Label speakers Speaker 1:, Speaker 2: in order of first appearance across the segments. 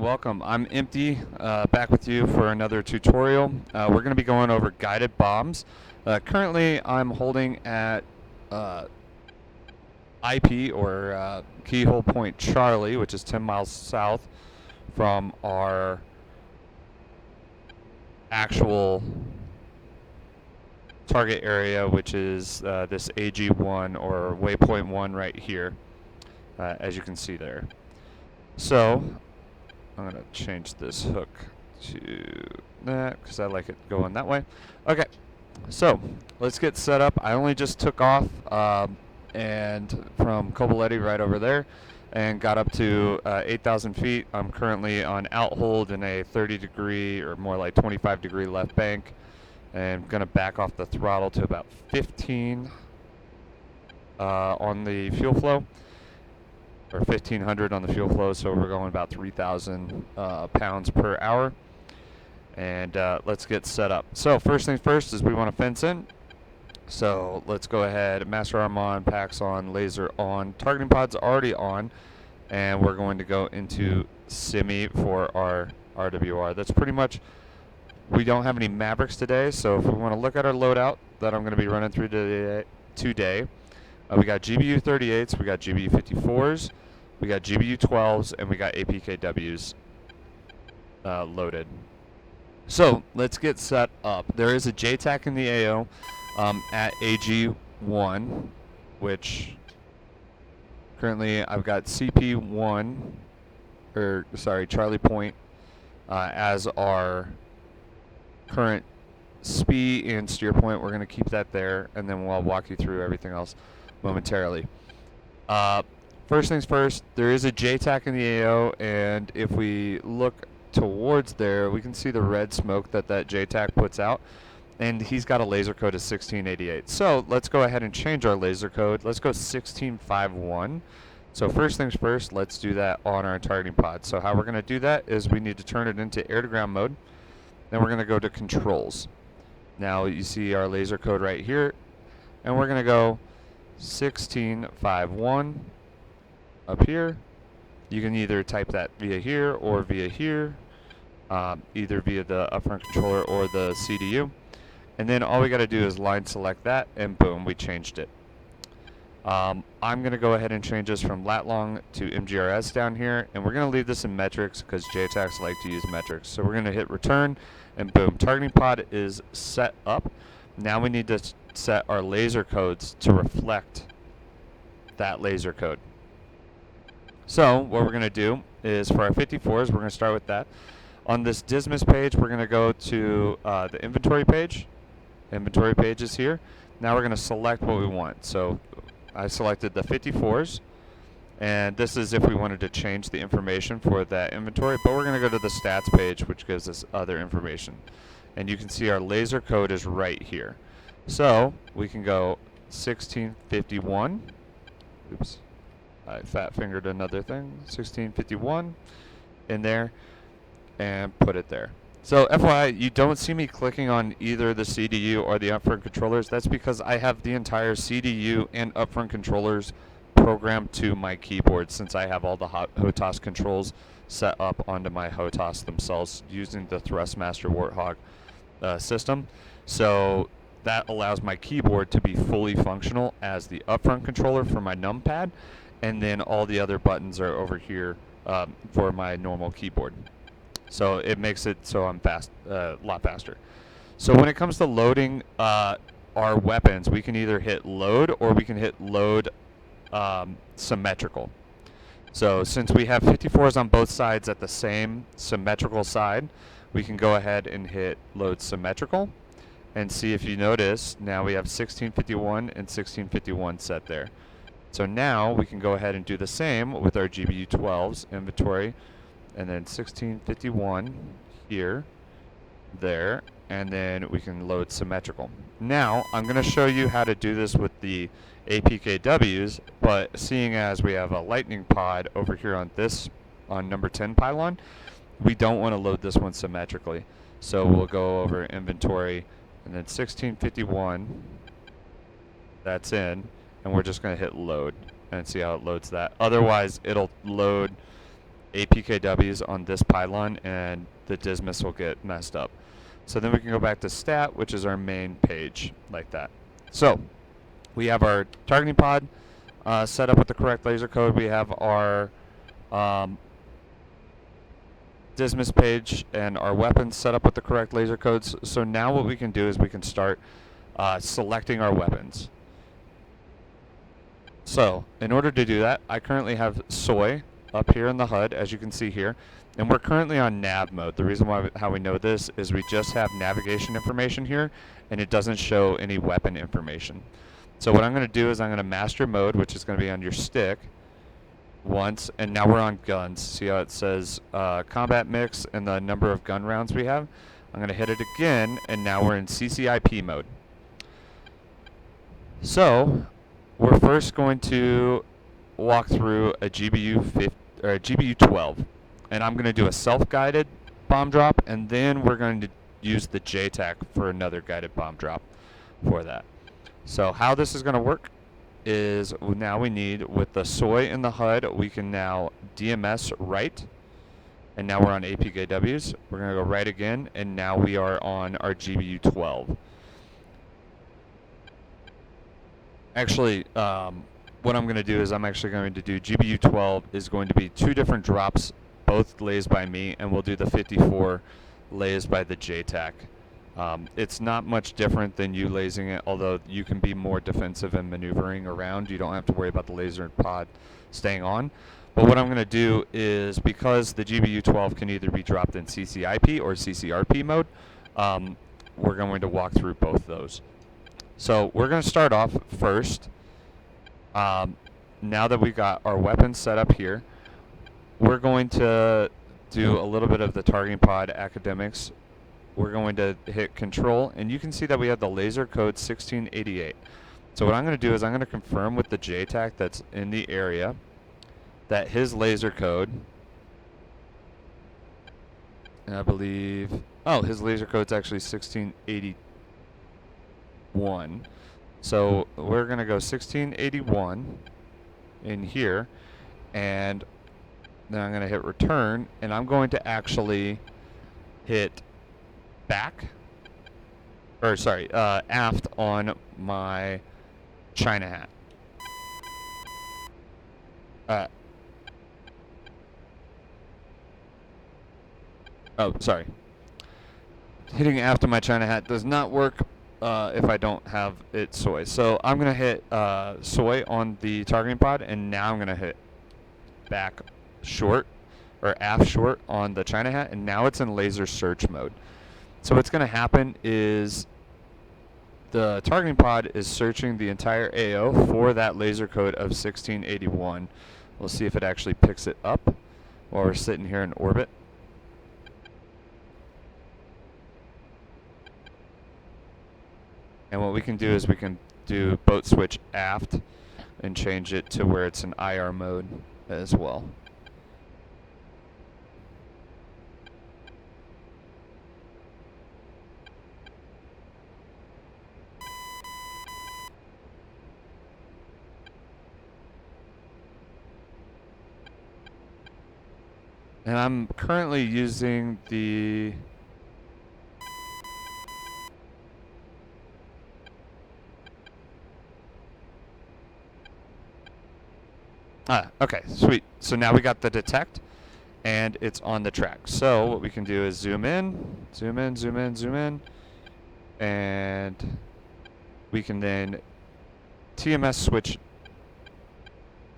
Speaker 1: welcome. I'm Empty, back with you for another tutorial. We're going to be going over guided bombs. Currently, I'm holding at IP, or Keyhole Point Charlie, which is 10 miles south from our actual target area, which is this AG1 or waypoint 1 right here, as you can see there. So I'm going to change this hook to that because I like it going that way. Okay, so let's get set up. I only just took off and from Coboletti right over there and got up to 8,000 feet. I'm currently on outhold in a 30-degree or more like 25-degree left bank, and I'm going to back off the throttle to about 15 on the fuel flow, or 1,500 on the fuel flow, so we're going about 3,000 pounds per hour. And let's get set up. So first things first is we want to fence in. So let's go ahead, master arm on, packs on, laser on, targeting pod's already on, and we're going to go into semi for our RWR. That's pretty much, we don't have any Mavericks today, so if we want to look at our loadout that I'm going to be running through today, we got GBU-38s, we got GBU-54s, we got GBU-12s, and we got APKWS loaded. So let's get set up. There is a JTAC in the AO at AG1, which currently I've got CP1, or sorry, Charlie Point, as our current SPI and steer point. We're going to keep that there, and then we'll walk you through everything else momentarily. First things first, there is a JTAC in the AO, and if we look towards there, we can see the red smoke that JTAC puts out, and he's got a laser code of 1688. So let's go ahead and change our laser code. Let's go 1651. So first things first, let's do that on our targeting pod. So how we're going to do that is we need to turn it into air-to-ground mode. Then we're going to go to controls. Now you see our laser code right here, and we're going to go 1651 up here. You can either type that via here or via here, either via the upfront controller or the CDU. And then all we got to do is line select that, and boom, we changed it. I'm going to go ahead and change this from lat long to MGRS down here, and we're going to leave this in metrics because JTACs like to use metrics. So we're going to hit return, and boom, targeting pod is set up. Now we need to set our laser codes to reflect that laser code. So what we're going to do is for our 54s, we're going to start with that. On this DSMS page, we're going to go to the inventory page. Inventory page is here. Now we're going to select what we want. So I selected the 54s, and this is if we wanted to change the information for that inventory, but we're going to go to the stats page, which gives us other information. And you can see our laser code is right here. So we can go 1651. Oops. I fat fingered another thing. 1651 in there, and put it there. So FYI, you don't see me clicking on either the CDU or the upfront controllers. That's because I have the entire CDU and upfront controllers programmed to my keyboard, since I have all the HOTAS controls set up onto my HOTAS themselves using the Thrustmaster Warthog system. So that allows my keyboard to be fully functional as the upfront controller for my numpad, and then all the other buttons are over here for my normal keyboard. So it makes it so I'm a lot faster. So when it comes to loading our weapons, we can either hit load or we can hit load symmetrical. So since we have 54s on both sides at the same symmetrical side, we can go ahead and hit load symmetrical, and see if you notice, now we have 1651 and 1651 set there. So now we can go ahead and do the same with our GBU-12's inventory, and then 1651 here, there, and then we can load symmetrical. Now I'm going to show you how to do this with the APKWs, but seeing as we have a lightning pod over here on number 10 pylon, we don't want to load this one symmetrically. So we'll go over inventory, and then 1651, that's in, and we're just going to hit load and see how it loads that. Otherwise, it'll load APKWS on this pylon, and the DSMS will get messed up. So then we can go back to stat, which is our main page, like that. So we have our targeting pod set up with the correct laser code. We have our DSMS page and our weapons set up with the correct laser codes. So now what we can do is we can start selecting our weapons. So in order to do that, I currently have SOI up here in the HUD, as you can see here, and we're currently on nav mode. The reason why how we know this is we just have navigation information here, and it doesn't show any weapon information. So what I'm going to do is I'm going to master mode, which is going to be on your stick, once, and now we're on guns. See how it says combat mix and the number of gun rounds we have? I'm going to hit it again, and now we're in CCIP mode. So we're first going to walk through a GBU-12, and I'm going to do a self-guided bomb drop, and then we're going to use the JTAC for another guided bomb drop for that. So how this is going to work is now we need, with the SOI in the HUD, we can now DMS right, and now we're on APKWS. We're going to go right again, and now we are on our GBU-12. Actually, what I'm going to do is I'm actually going to do GBU-12 is going to be 2 different drops, both lased by me, and we'll do the 54 lased by the JTAC. It's not much different than you lasing it, although you can be more defensive and maneuvering around. You don't have to worry about the laser pod staying on. But what I'm going to do is, because the GBU-12 can either be dropped in CCIP or CCRP mode, we're going to walk through both those. So we're going to start off first. Now that we've got our weapons set up here, we're going to do a little bit of the targeting pod academics. We're going to hit control, and you can see that we have the laser code 1688. So what I'm going to do is I'm going to confirm with the JTAC that's in the area that his laser code, and I believe, oh, his laser code's actually 1681. So we're going to go 1681 in here, and then I'm going to hit return, and I'm going to actually hit back, or sorry, aft on my China hat. Oh, sorry. Hitting aft on my China hat does not work if I don't have it SOI. So I'm going to hit SOI on the targeting pod, and now I'm going to hit back short, or aft short on the China hat, and now it's in laser search mode. So what's going to happen is the targeting pod is searching the entire AO for that laser code of 1681. We'll see if it actually picks it up while we're sitting here in orbit. And what we can do is we can do boat switch aft and change it to where it's in IR mode as well. And I'm currently using the okay, sweet. So now we got the detect, and it's on the track. So what we can do is zoom in, zoom in, zoom in, zoom in, and we can then TMS switch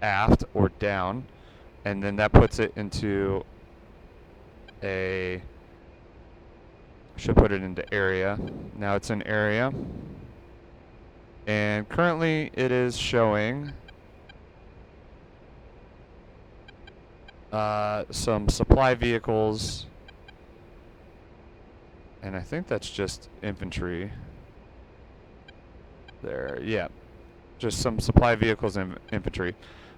Speaker 1: aft or down, and then that puts it into should put it into area. Now it's in area, and currently it is showing some supply vehicles, and I think that's just infantry there. Yeah, just some supply vehicles and infantry,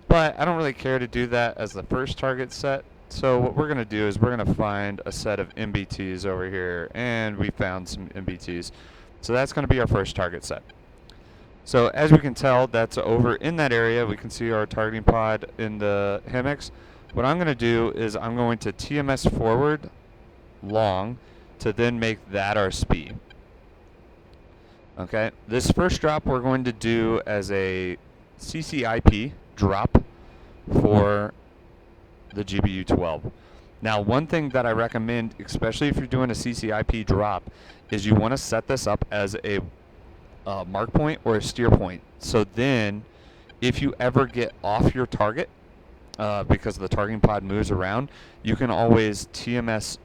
Speaker 1: but I don't really care to do that as the first target set. So what we're going to do is we're going to find a set of MBTs over here, and we found some MBTs. So that's going to be our first target set. So as we can tell, that's over in that area. We can see our targeting pod in the hammocks. What I'm going to do is I'm going to TMS forward long to then make that our SPI. Okay, this first drop we're going to do as a CCIP drop for the GBU-12. Now, one thing that I recommend, especially if you're doing a CCIP drop, is you want to set this up as a mark point or a steer point. So then, if you ever get off your target, because the targeting pod moves around, you can always TMS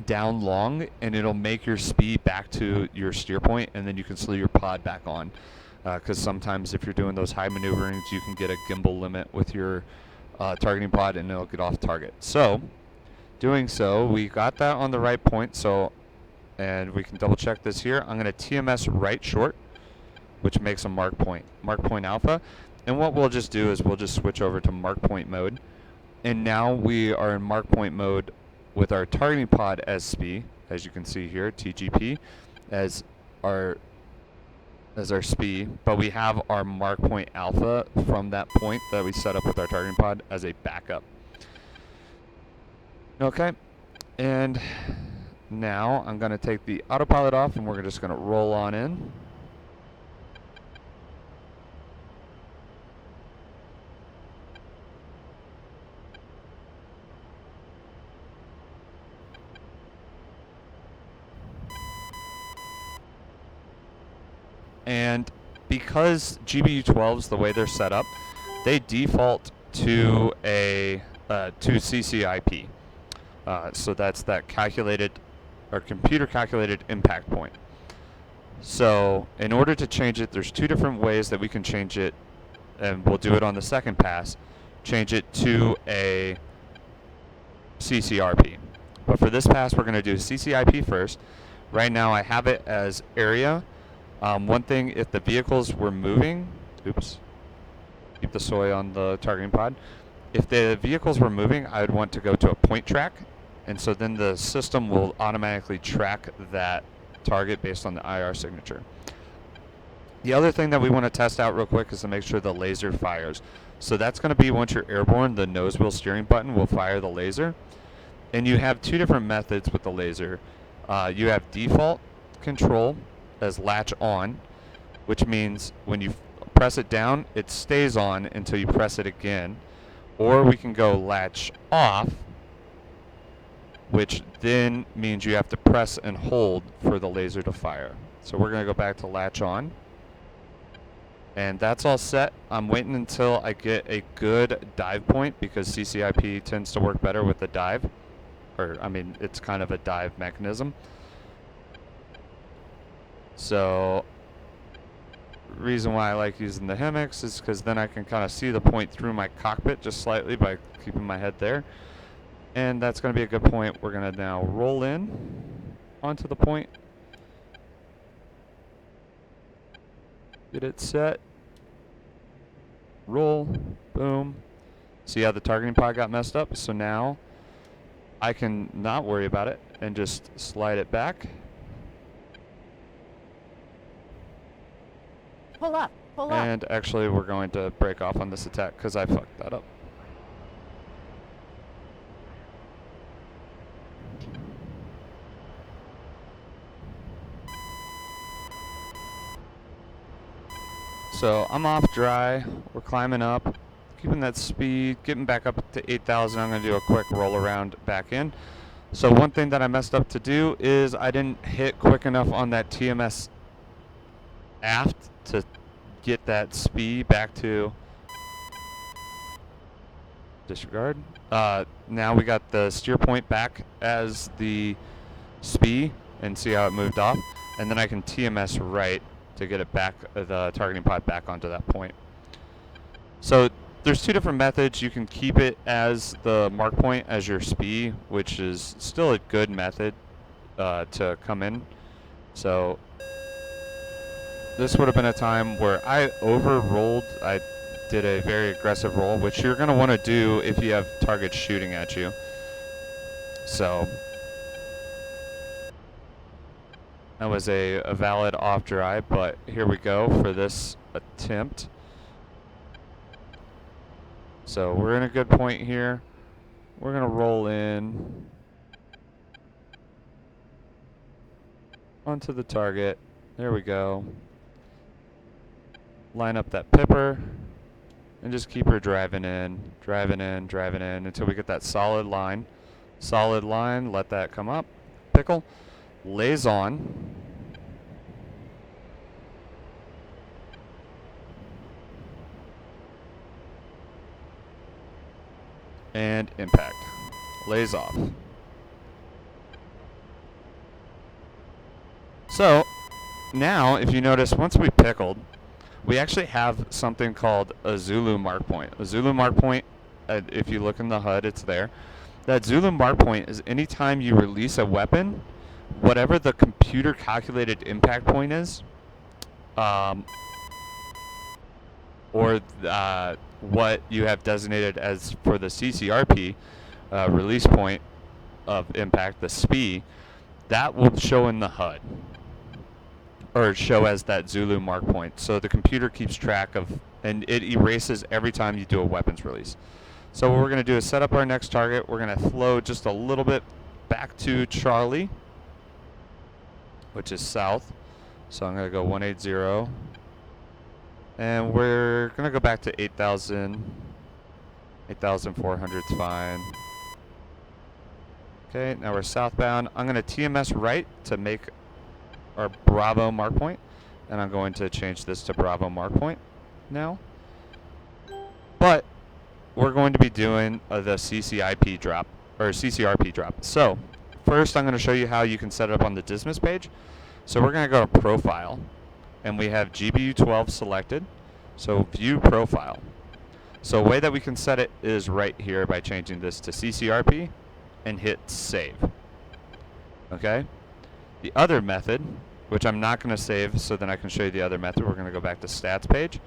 Speaker 1: down long, and it'll make your SPI back to your steer point, and then you can slew your pod back on. Because sometimes if you're doing those high maneuverings, you can get a gimbal limit with your targeting pod, and it'll get off target. So, doing so, we got that on the right point. So, and we can double check this here. I'm going to TMS right short, which makes a mark point alpha. And what we'll just do is we'll just switch over to mark point mode. And now we are in mark point mode with our targeting pod as SPI, as you can see here, TGP, as our SPI, but we have our mark point alpha from that point that we set up with our targeting pod as a backup. Okay, and now I'm going to take the autopilot off, and we're just going to roll on in. And because GBU-12s, the way they're set up, they default to a CCIP. So that's that calculated or computer calculated impact point. So in order to change it, there's two different ways that we can change it, and we'll do it on the second pass. Change it to a CCRP. But for this pass, we're going to do CCIP first. Right now, I have it as area. One thing, if the vehicles were moving, oops, keep the soy on the targeting pod. If the vehicles were moving, I would want to go to a point track, and so then the system will automatically track that target based on the IR signature. The other thing that we want to test out real quick is to make sure the laser fires. So that's going to be once you're airborne, the nose wheel steering button will fire the laser. And you have two different methods with the laser. You have default control as latch on, which means when you press it down, it stays on until you press it again. Or we can go latch off, which then means you have to press and hold for the laser to fire. So we're going to go back to latch on. And that's all set. I'm waiting until I get a good dive point, because CCIP tends to work better with the dive. Or, I mean, it's kind of a dive mechanism. So, reason why I like using the HEMX is because then I can kind of see the point through my cockpit just slightly by keeping my head there. And that's going to be a good point. We're going to now roll in onto the point. Get it set. Roll. Boom. See how the targeting pod got messed up? So now I can not worry about it and just slide it back.
Speaker 2: Pull up. Pull up.
Speaker 1: And actually, we're going to break off on this attack because I fucked that up. So I'm off dry. We're climbing up, keeping that speed, getting back up to 8,000. I'm going to do a quick roll around back in. So one thing that I messed up to do is I didn't hit quick enough on that TMS aft to get that speed back to disregard. Now we got the steer point back as the speed, and see how it moved off. And then I can TMS right to get it back, the targeting pod back onto that point. So there's two different methods. You can keep it as the mark point as your SPI, which is still a good method to come in. So this would have been a time where I over-rolled. I did a very aggressive roll, which you're going to want to do if you have targets shooting at you. So that was a valid off dry, but here we go for this attempt. So we're in a good point here. We're going to roll in onto the target. There we go. Line up that pipper and just keep her driving in until we get that solid line. Solid line, let that come up. Pickle, lays on. And impact. Lays off. So, now, if you notice, once we pickled, we actually have something called a Zulu mark point. A Zulu mark point, if you look in the HUD, it's there. That Zulu mark point is anytime you release a weapon, whatever the computer calculated impact point is, or what you have designated as for the CCRP release point of impact, the SPI, that will show in the HUD, or show as that Zulu mark point. So the computer keeps track of, and it erases every time you do a weapons release. So what we're going to do is set up our next target. We're going to flow just a little bit back to Charlie, which is south. So I'm going to go 180. And we're going to go back to 8,000. 8,400 is fine. Okay, now we're southbound. I'm going to TMS right to make our Bravo mark point. And I'm going to change this to Bravo mark point now. But we're going to be doing the CCIP drop, or CCRP drop. So first I'm going to show you how you can set it up on the DSMS page. So we're going to go to Profile, and we have GBU-12 selected. So View Profile. So a way that we can set it is right here by changing this to CCRP and hit Save. Okay? The other method, which I'm not going to save so then I can show you the other method, we're going to go back to Stats page.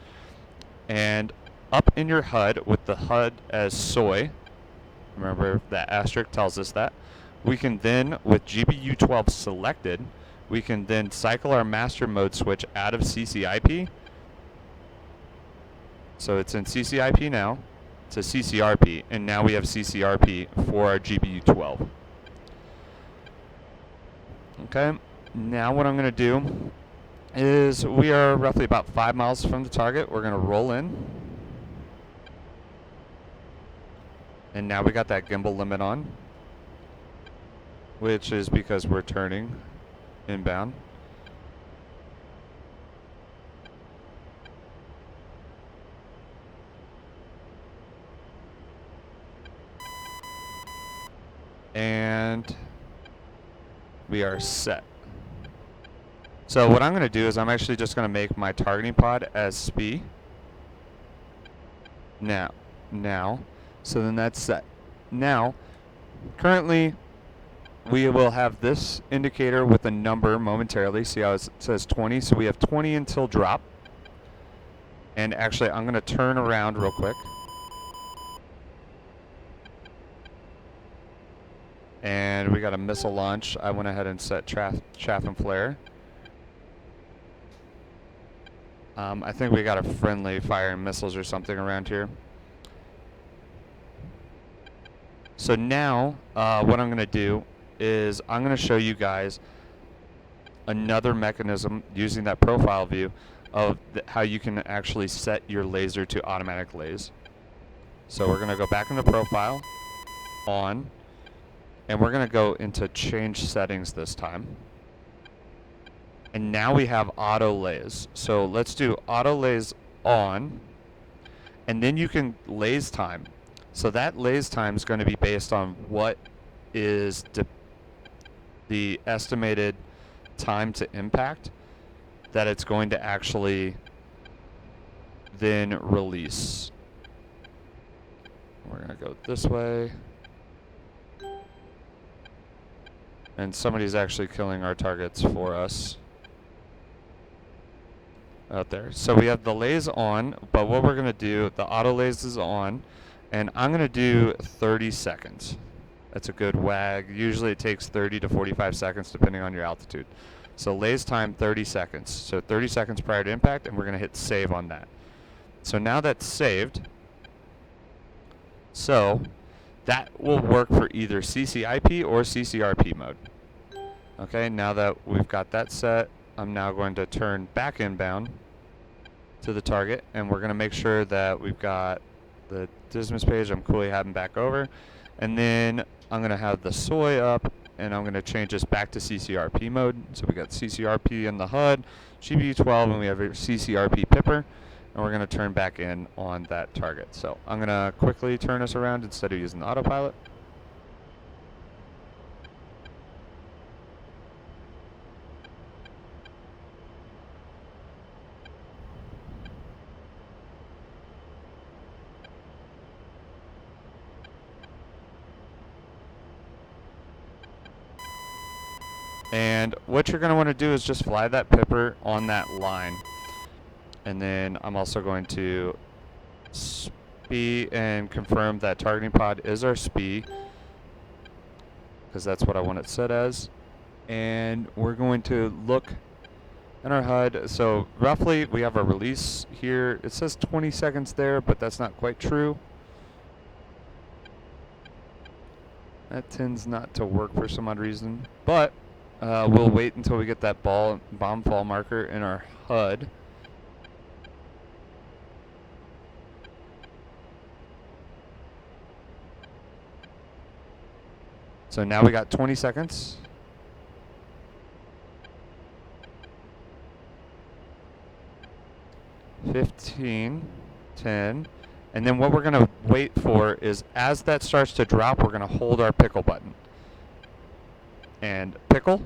Speaker 1: And up in your HUD with the HUD as soy, remember that asterisk tells us that, we can then, with GBU-12 selected, we can then cycle our master mode switch out of CCIP. So it's in CCIP now to CCRP, and now we have CCRP for our GBU-12. Okay, now what I'm going to do is we are roughly about 5 miles from the target. We're going to roll in. And now we got that gimbal limit on, which is because we're turning inbound. And we are set. So what I'm going to do is I'm actually just going to make my targeting pod as SPI. Now. So then that's set. Now, currently, we will have this indicator with a number momentarily. See how it says 20? So we have 20 until drop. And actually, I'm going to turn around real quick. And we got a missile launch. I went ahead and set chaff and flare. I think we got a friendly firing missiles or something around here. So now, what I'm going to do is I'm going to show you guys another mechanism using that profile view of how you can actually set your laser to automatic lase. So we're going to go back into profile, on, and we're going to go into change settings this time. And now we have auto lase. So let's do auto lase on, and then you can lase time. So that lase time is going to be based on what is the estimated time to impact that it's going to actually then release. We're going to go this way. And somebody's actually killing our targets for us out there. So we have the lase on, but what we're going to do, the auto lase is on. And I'm going to do 30 seconds. That's a good wag. Usually it takes 30 to 45 seconds depending on your altitude. So lase time 30 seconds. So 30 seconds prior to impact, and we're going to hit save on that. So now that's saved. So that will work for either CCIP or CCRP mode. Okay, now that we've got that set, I'm now going to turn back inbound to the target, and we're going to make sure that we've got the DSMS page. I'm coolly having back over, and then I'm going to have the soy up, and I'm going to change this back to CCRP mode. So we got CCRP in the HUD, GBU-12, and we have a CCRP pipper, and we're going to turn back in on that target. So I'm going to quickly turn us around instead of using the autopilot. And what you're going to want to do is just fly that pipper on that line. And then I'm also going to SPI and confirm that targeting pod is our SPI, because that's what I want it set as. And we're going to look in our HUD. So roughly we have our release here. It says 20 seconds there, but that's not quite true. That tends not to work for some odd reason. But we'll wait until we get that bomb fall marker in our HUD. So now we got 20 seconds. 15, 10. And then what we're going to wait for is as that starts to drop, we're going to hold our pickle button. And pickle.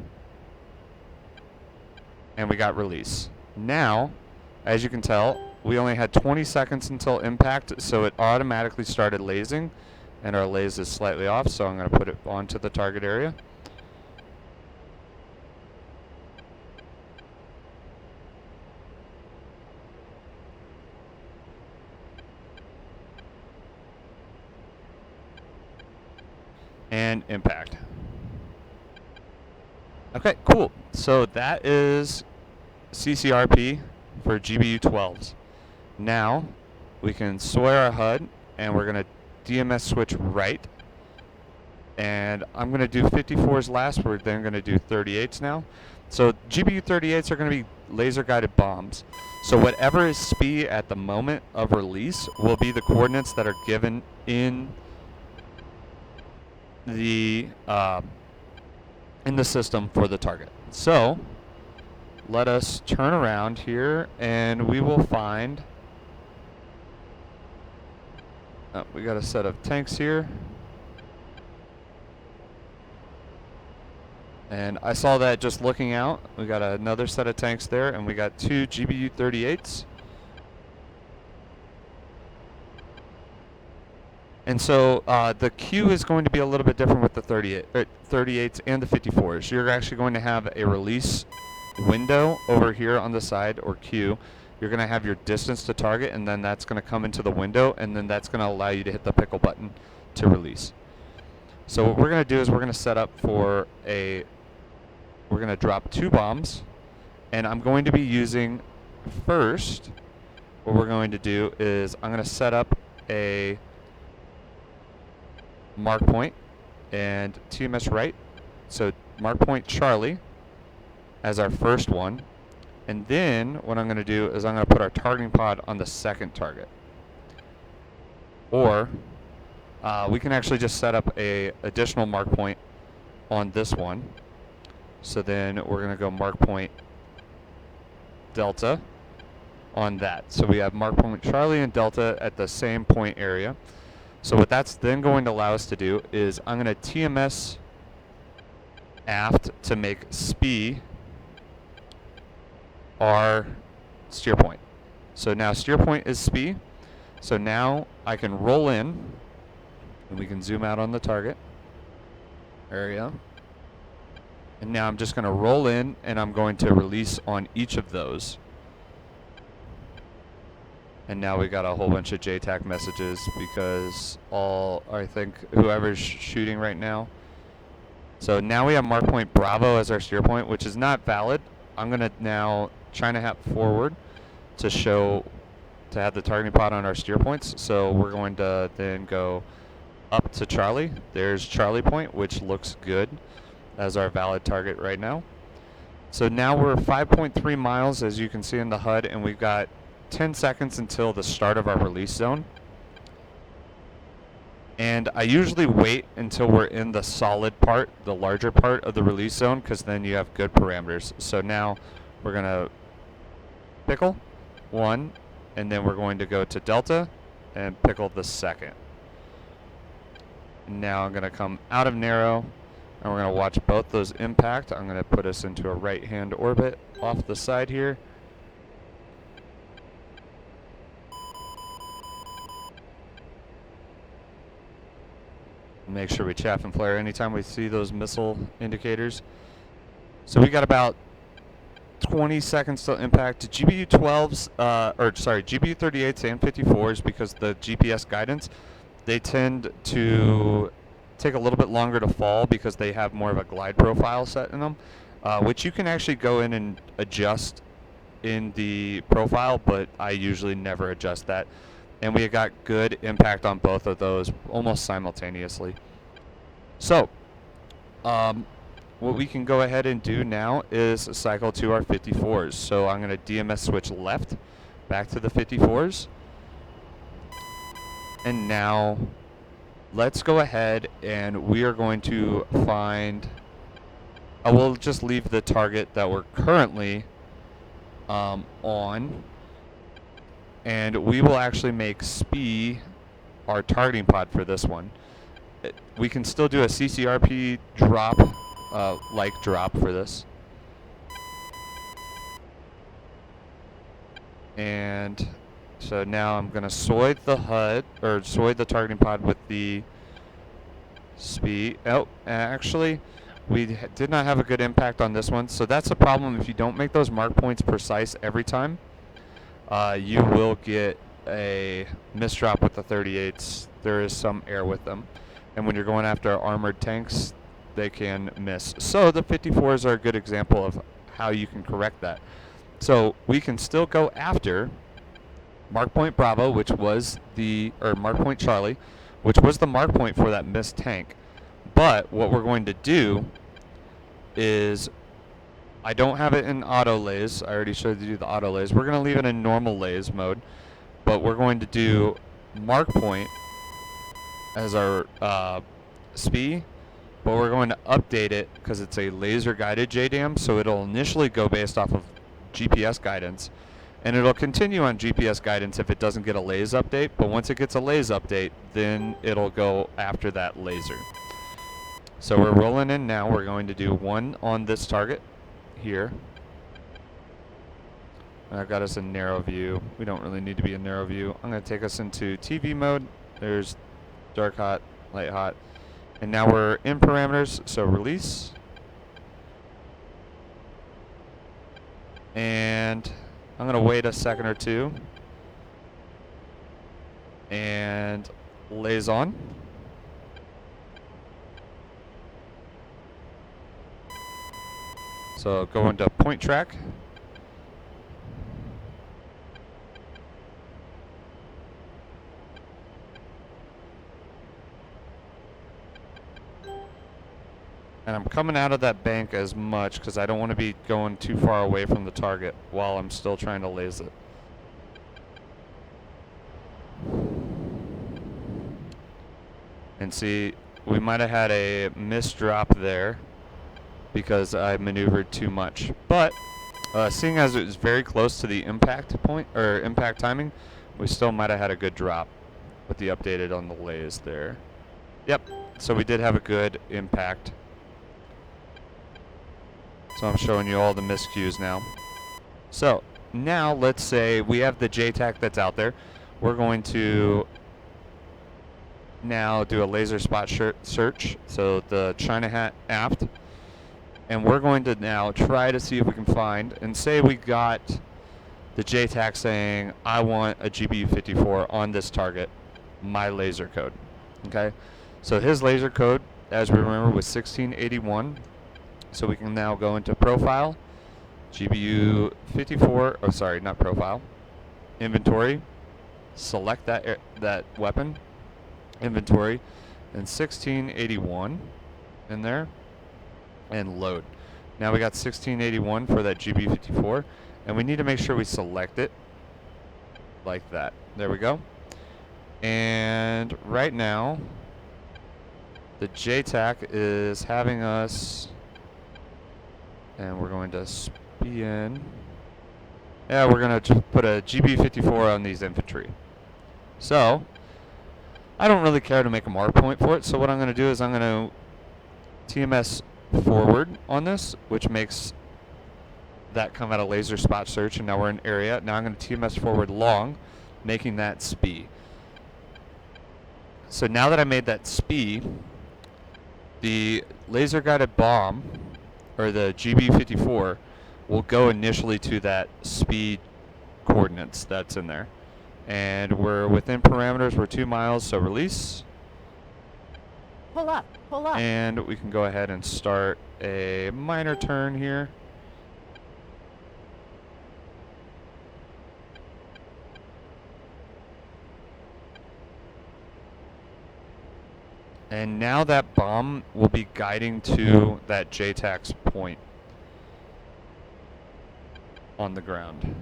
Speaker 1: And we got release. Now, as you can tell, we only had 20 seconds until impact, so it automatically started lasing. And our lase is slightly off, so I'm going to put it onto the target area. And impact. Okay, cool. So that is CCRP for GBU-12s. Now we can soy our HUD, and we're going to DMS switch right. And I'm going to do 54s last. We're then going to do 38s now. So GBU-38s are going to be laser guided bombs. So whatever is SPI at the moment of release will be the coordinates that are given in the system for the target. So let us turn around here, and we will find we got a set of tanks here, and I saw that just looking out. We got another set of tanks there, and we got 2 GBU-38s. And so the queue is going to be a little bit different with the 38s and the 54s. You're actually going to have a release window over here on the side, or queue. You're going to have your distance to target, and then that's going to come into the window, and then that's going to allow you to hit the pickle button to release. So what we're going to do is we're going to set up for we're going to drop 2 bombs, and I'm going to be using first, what we're going to do is I'm going to set up a Markpoint and TMS right. So Markpoint Charlie as our first one. And then what I'm going to do is I'm going to put our targeting pod on the second target. Or we can actually just set up a additional Markpoint on this one. So then we're going to go Markpoint Delta on that. So we have Markpoint Charlie and Delta at the same point area. So what that's then going to allow us to do is I'm going to TMS aft to make SPI our steer point. So now steer point is SPI. So now I can roll in, and we can zoom out on the target area. And now I'm just going to roll in, and I'm going to release on each of those. And now we got a whole bunch of JTAC messages because I think whoever's shooting right now. So now we have Markpoint Bravo as our steer point, which is not valid. I'm going to now China hat forward to show to have the targeting pod on our steer points. So we're going to then go up to Charlie. There's Charlie Point, which looks good as our valid target right now. So now we're 5.3 miles, as you can see in the HUD, and we've got 10 seconds until the start of our release zone. And I usually wait until we're in the solid part, the larger part of the release zone, because then you have good parameters. So now we're going to pickle 1, and then we're going to go to delta and pickle the second. Now I'm going to come out of narrow, and we're going to watch both those impact. I'm going to put us into a right-hand orbit off the side here. Make sure we chaff and flare anytime we see those missile indicators. So we got about 20 seconds till impact. GBU-12s, GBU-38s and 54s, because the GPS guidance, they tend to take a little bit longer to fall because they have more of a glide profile set in them, which you can actually go in and adjust in the profile, but I usually never adjust that. And we got good impact on both of those almost simultaneously. So, what we can go ahead and do now is cycle to our 54s. So I'm going to DMS switch left, back to the 54s. And now, let's go ahead and we are going to find, we'll just leave the target that we're currently on. And we will actually make SPI our targeting pod for this one. We can still do a CCRP drop, like drop for this. And so now I'm going to soy the HUD, or soy the targeting pod with the SPI. Oh, actually, we did not have a good impact on this one. So that's a problem if you don't make those mark points precise every time. You will get a misdrop with the 38s. There is some air with them. And when you're going after armored tanks, they can miss. So the 54s are a good example of how you can correct that. So we can still go after Markpoint Bravo, which was the, or Markpoint Charlie, which was the mark point for that missed tank. But what we're going to do is, I don't have it in auto Lase. I already showed you the auto Lase. We're going to leave it in normal Lase mode, but we're going to do Markpoint as our SPI, but we're going to update it because it's a laser guided JDAM, so it'll initially go based off of GPS guidance, and it'll continue on GPS guidance if it doesn't get a Lase update, but once it gets a Lase update, then it'll go after that laser. So we're rolling in now. We're going to do 1 on this target here. And I've got us in narrow view. We don't really need to be in narrow view. I'm going to take us into TV mode. There's dark hot, light hot. And now we're in parameters, so release. And I'm going to wait a second or two. And Lase on. So go into point track. And I'm coming out of that bank as much because I don't want to be going too far away from the target while I'm still trying to Lase it. And see, we might have had a misdrop there because I maneuvered too much. But seeing as it was very close to the impact point, or impact timing, we still might have had a good drop with the updated on the Lase there. Yep, so we did have a good impact. So I'm showing you all the miscues now. So now let's say we have the JTAC that's out there. We're going to now do a laser spot search, so the China hat aft. And we're going to now try to see if we can find, and say we got the JTAC saying, I want a GBU-54 on this target, my laser code. Okay, so his laser code, as we remember, was 1681. So we can now go into profile, GBU-54, oh sorry, not profile, inventory, select that weapon inventory and 1681 in there and load. Now we got 1681 for that GBU-54, and we need to make sure we select it like that. There we go. And right now the JTAC is having us, and we're going to SPN. Yeah, we're going to put a GBU-54 on these infantry. So I don't really care to make a Markpoint for it, so what I'm going to do is I'm going to TMS forward on this, which makes that come out of laser spot search, and now we're in area. Now I'm going to TMS forward long, making that SPI. So now that I made that SPI, the laser guided bomb, or the GBU-54, will go initially to that SPI coordinates that's in there. And we're within parameters, we're 2 miles, so release.
Speaker 2: Pull up, pull up.
Speaker 1: And we can go ahead and start a minor turn here. And now that bomb will be guiding to that JTAC's point on the ground,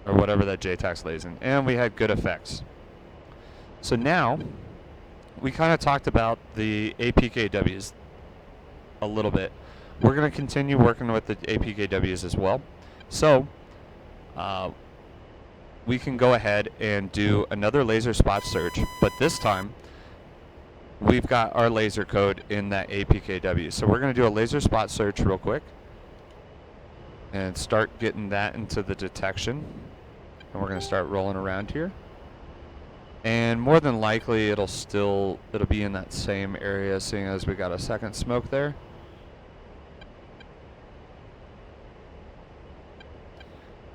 Speaker 1: or whatever that JTAC's lays in. And we had good effects. So now, we kind of talked about the APKWs a little bit. We're going to continue working with the APKWs as well. So, we can go ahead and do another laser spot search, but this time we've got our laser code in that APKW. So we're going to do a laser spot search real quick and start getting that into the detection. And we're going to start rolling around here. And more than likely it'll be in that same area, seeing as we got a second smoke there.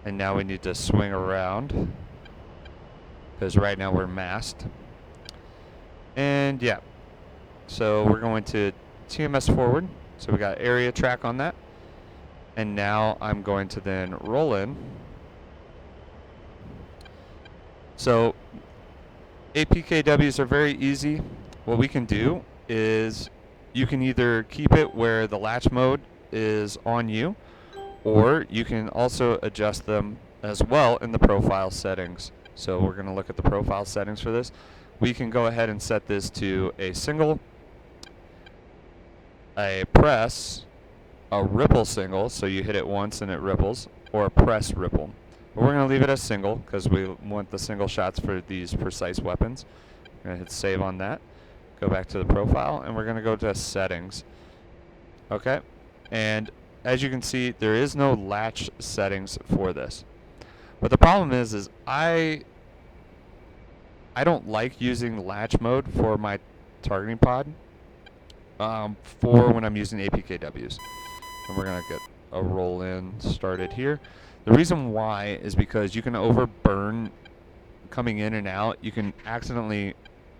Speaker 1: And now we need to swing around, because right now we're masked. And yeah, so we're going to TMS forward. So we got area track on that. And now I'm going to then roll in. So APKWs are very easy. What we can do is you can either keep it where the latch mode is on you, or you can also adjust them as well in the profile settings. So we're going to look at the profile settings for this. We can go ahead and set this to a single, a press, a ripple single, so you hit it once and it ripples, or a press ripple. But we're going to leave it as single because we want the single shots for these precise weapons. We're going to hit save on that. Go back to the profile, and we're going to go to settings. Okay, and as you can see, there is no latch settings for this. But the problem is I don't like using latch mode for my targeting pod for when I'm using APKWs. And we're going to get a roll in started here. The reason why is because you can overburn coming in and out. You can accidentally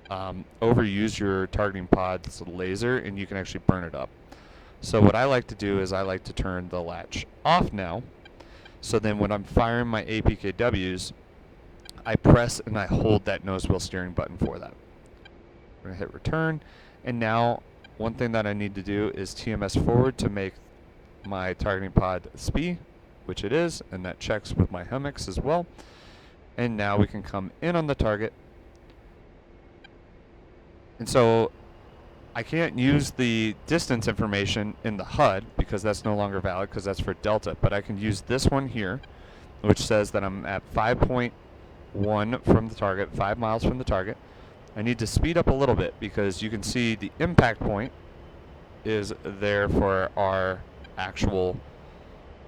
Speaker 1: overuse your targeting pod's laser, and you can actually burn it up. So what I like to do is I like to turn the latch off now. So then when I'm firing my APKWs, I press and I hold that nose wheel steering button for that. We're going to hit return. And now one thing that I need to do is TMS forward to make my targeting pod SPI, which it is, and that checks with my HEMX as well. And now we can come in on the target. And so I can't use the distance information in the HUD because that's no longer valid, because that's for Delta, but I can use this one here, which says that I'm at 5.1 from the target, 5 miles from the target. I need to speed up a little bit because you can see the impact point is there for our actual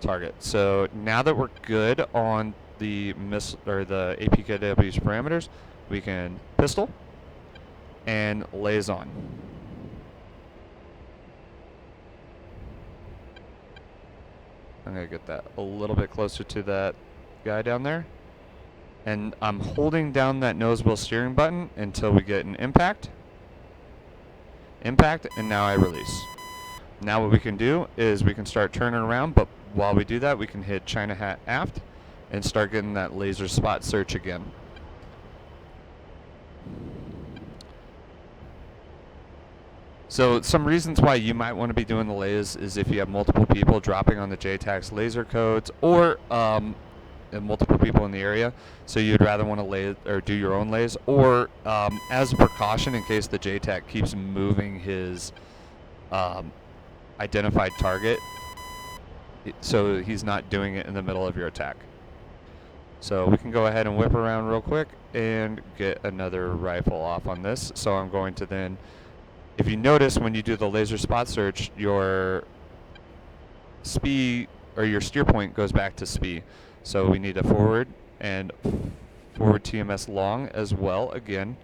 Speaker 1: target. So now that we're good on the the APKW's parameters, we can pistol and Lase on. I'm going to get that a little bit closer to that guy down there. And I'm holding down that nose wheel steering button until we get an impact. Impact, and now I release. Now what we can do is we can start turning around, but while we do that, we can hit China hat aft, and start getting that laser spot search again. So some reasons why you might want to be doing the Lase is if you have multiple people dropping on the JTAC's laser codes, or and multiple people in the area, so you'd rather want to lay or do your own Lase, or as a precaution in case the JTAC keeps moving his identified target, so he's not doing it in the middle of your attack. So we can go ahead and whip around real quick and get another rifle off on this. So I'm going to then, if you notice when you do the laser spot search, your SPI or your steer point goes back to SPI. So we need a forward and forward TMS long as well again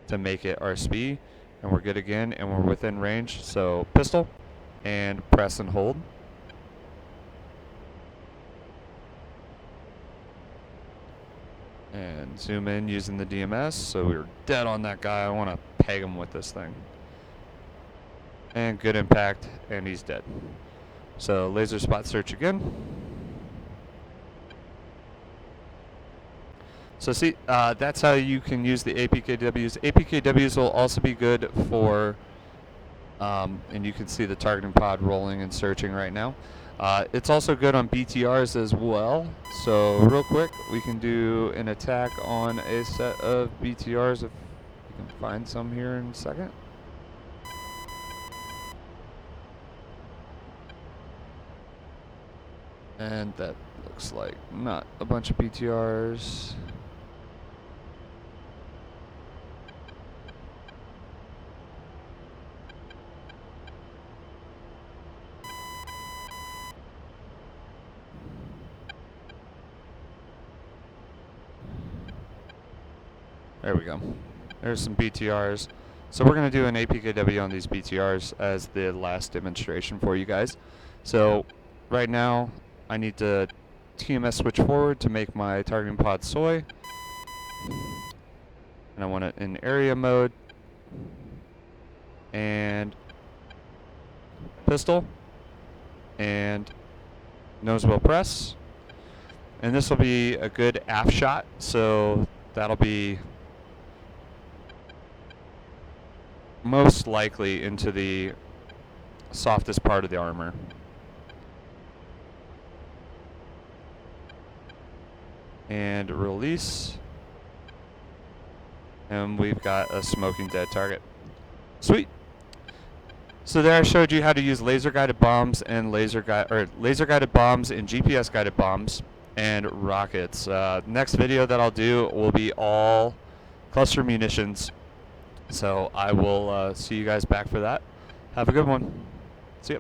Speaker 1: to make it our SPI, and we're good again, and we're within range. So pistol and press and hold. And zoom in using the DMS. So we're dead on that guy. I want to peg him with this thing. And good impact, and he's dead. So laser spot search again. So see, that's how you can use the APKWS. APKWS will also be good for, and you can see the targeting pod rolling and searching right now. It's also good on BTRs as well. So real quick, we can do an attack on a set of BTRs if we can find some here in a second. And that looks like not a bunch of BTRs. There we go. There's some BTRs. So we're going to do an APKW on these BTRs as the last demonstration for you guys. So right now I need to TMS switch forward to make my targeting pod soy. And I want it in area mode. And pistol. And nose wheel press. And this will be a good aft shot. So that'll be most likely into the softest part of the armor. And release. And we've got a smoking dead target. Sweet. So there I showed you how to use laser guided bombs and laser guided bombs and GPS guided bombs and rockets. Next video that I'll do will be all cluster munitions. So I will see you guys back for that. Have a good one. See ya.